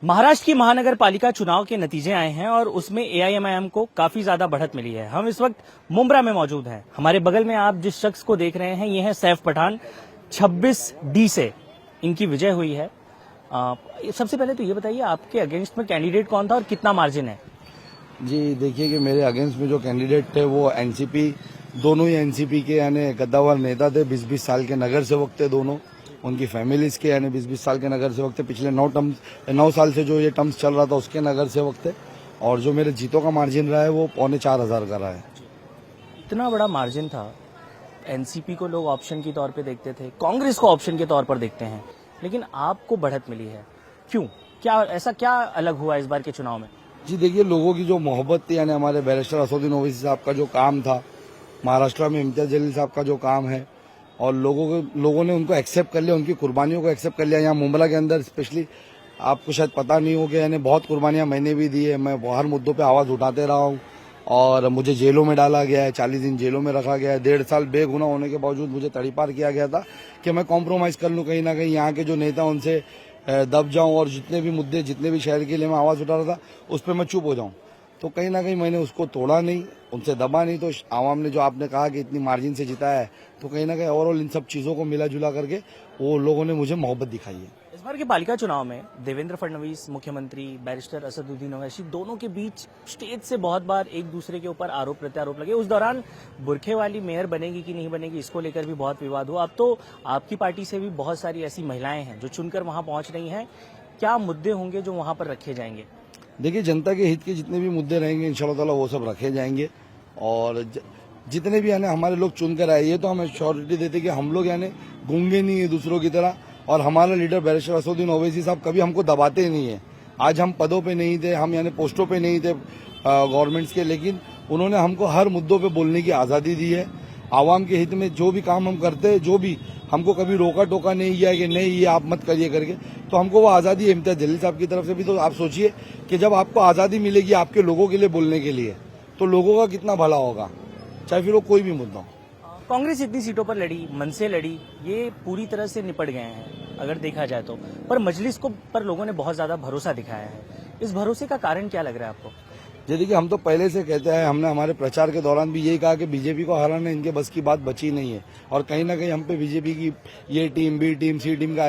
महाराष्ट्र की महानगर पालिका चुनाव के नतीजे आए हैं और उसमें एआईएमआईएम को काफी ज्यादा बढ़त मिली है। हम इस वक्त मुंब्रा में मौजूद हैं। हमारे बगल में आप जिस शख्स को देख रहे हैं ये है सैफ पठान। 26D से इनकी विजय हुई है। सबसे पहले तो ये बताइए आपके अगेंस्ट में कैंडिडेट कौन था और कितना मार्जिन है? जी देखिए कि मेरे अगेंस्ट में जो कैंडिडेट थे वो एनसीपी, दोनों ही एनसीपी के यानी गद्दावर नेता थे। 20-20 साल के नगर सेवक थे दोनों। उनकी फैमिलीज के यानी 20-20 साल के नगर सेवक थे। पिछले 9 साल से जो ये टर्म्स चल रहा था उसके नगर सेवक थे। और जो मेरे जीतों का मार्जिन रहा है वो 4,500 का रहा है। इतना बड़ा मार्जिन था। एनसीपी को लोग ऑप्शन के तौर पे देखते थे, कांग्रेस को ऑप्शन के तौर पर देखते हैं, लेकिन आपको बढ़त मिली है। क्यों? ऐसा क्या अलग हुआ इस बार के चुनाव में? जी देखिए, लोगों की जो मोहब्बत थी यानी हमारे बैरिस्टर असदुद्दीन ओवैसी साहब का जो काम था, महाराष्ट्र में इम्तियाज जलील साहब का जो काम है, और लोगों ने उनको एक्सेप्ट कर लिया, उनकी कुर्बानियों को एक्सेप्ट कर लिया। यहाँ मुंब्रा के अंदर स्पेशली आपको शायद पता नहीं हो कि यानी बहुत कुर्बानियां मैंने भी दी है। मैं हर मुद्दों पे आवाज उठाते रहा हूँ और मुझे जेलों में डाला गया है, 40 दिन जेलों में रखा गया है। 1.5 साल बेगुनाह होने के बावजूद मुझे तड़ीपार किया गया था कि मैं कॉम्प्रोमाइज कर लूँ, कहीं ना कहीं यहाँ के जो नेता उनसे दब जाऊं और जितने भी मुद्दे, जितने भी शहर के लिए मैं आवाज उठा रहा था उस पर मैं चुप हो जाऊं। तो कहीं ना कहीं मैंने उसको तोड़ा नहीं, उनसे दबा नहीं। तो आवाम ने जो आपने कहा कि इतनी मार्जिन से जिता है, तो कहीं ना कहीं ओवरऑल इन सब चीजों को मिला जुला करके वो लोगों ने मुझे मोहब्बत दिखाई है। इस बार के पालिका चुनाव में देवेंद्र फडणवीस मुख्यमंत्री, बैरिस्टर असदुद्दीन ओवैसी दोनों के बीच स्टेज से बहुत बार एक दूसरे के ऊपर आरोप प्रत्यारोप लगे। उस दौरान बुरखे वाली मेयर बनेगी कि नहीं बनेगी, इसको लेकर भी बहुत विवाद हुआ। अब तो आपकी पार्टी से भी बहुत सारी ऐसी महिलाएं हैं जो चुनकर वहां पहुंच रही हैं। क्या मुद्दे होंगे जो वहां पर रखे जाएंगे? देखिए, जनता के हित के जितने भी मुद्दे रहेंगे इंशाल्लाह ताला वो सब रखे जाएंगे। और जितने भी यानी हमारे लोग चुनकर आए, ये तो हमें श्योरिटी देते कि हम लोग यानी गूंगे नहीं है दूसरों की तरह। और हमारा लीडर बैरिस्टर असदुद्दीन ओवैसी साहब कभी हमको दबाते ही नहीं है। आज हम पदों पे नहीं थे, हम यानी पोस्टों पे नहीं थे गवर्नमेंट्स के, लेकिन उन्होंने हमको हर मुद्दों पे बोलने की आजादी दी है। आवाम के हित में जो भी काम हम करते हैं, जो भी हमको कभी रोका टोका नहीं किया कि नहीं ये आप मत करिए करके, तो हमको वो आजादी है इम्तियाज जलील साहब की तरफ से भी। तो आप सोचिए कि जब आपको आजादी मिलेगी आपके लोगों के लिए बोलने के लिए, तो लोगों का कितना भला होगा, चाहे फिर वो कोई भी मुद्दा हो। कांग्रेस इतनी सीटों पर लड़ी, मन से लड़ी, ये पूरी तरह से निपट गए हैं अगर देखा जाए तो। पर मजलिस को पर लोगों ने बहुत ज्यादा भरोसा दिखाया है। इस भरोसे का कारण क्या लग रहा है आपको? देखिए, हम तो पहले से कहते हैं, हमने हमारे प्रचार के दौरान भी यही कहा कि बीजेपी को हराना इनके बस की बात बची नहीं है। और कहीं ना कहीं हम पे बीजेपी की ये टीम, बी टीम, सी टीम का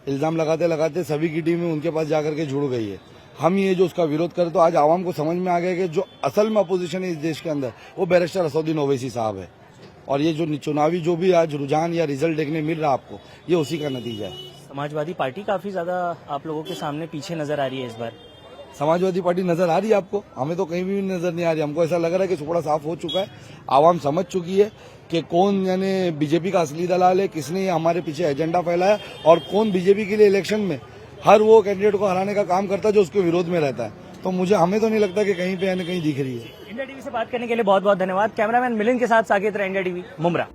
इल्जाम लगाते लगाते सभी की टीमें उनके पास जाकर के जुड़ गई है। हम ये जो उसका विरोध करें, तो आज आवाम को समझ में आ गया कि जो असल में अपोजिशन है इस देश के अंदर वो बैरिस्टर असदुद्दीन ओवैसी साहब है। और ये जो चुनावी जो भी आज रुझान या रिजल्ट देखने मिल रहा है आपको, ये उसी का नतीजा है। समाजवादी पार्टी काफी ज्यादा आप लोगों के सामने पीछे नजर आ रही है इस बार। समाजवादी पार्टी नजर आ रही है आपको? हमें तो कहीं भी नजर नहीं आ रही। हमको ऐसा लग रहा है कि थोड़ा साफ हो चुका है, आवाम समझ चुकी है कि कौन यानी बीजेपी का असली दलाल है, किसने हमारे पीछे एजेंडा फैलाया, और कौन बीजेपी के लिए इलेक्शन में हर वो कैंडिडेट को हराने का काम करता है जो उसके विरोध में रहता है। तो हमें तो नहीं लगता कि कहीं पे यानी कहीं दिख रही है। इंडिया टीवी से बात करने के लिए बहुत बहुत धन्यवाद। कैमरामैन मिलिंद के साथ साकेत रहा, इंडिया टीवी मुंब्रा।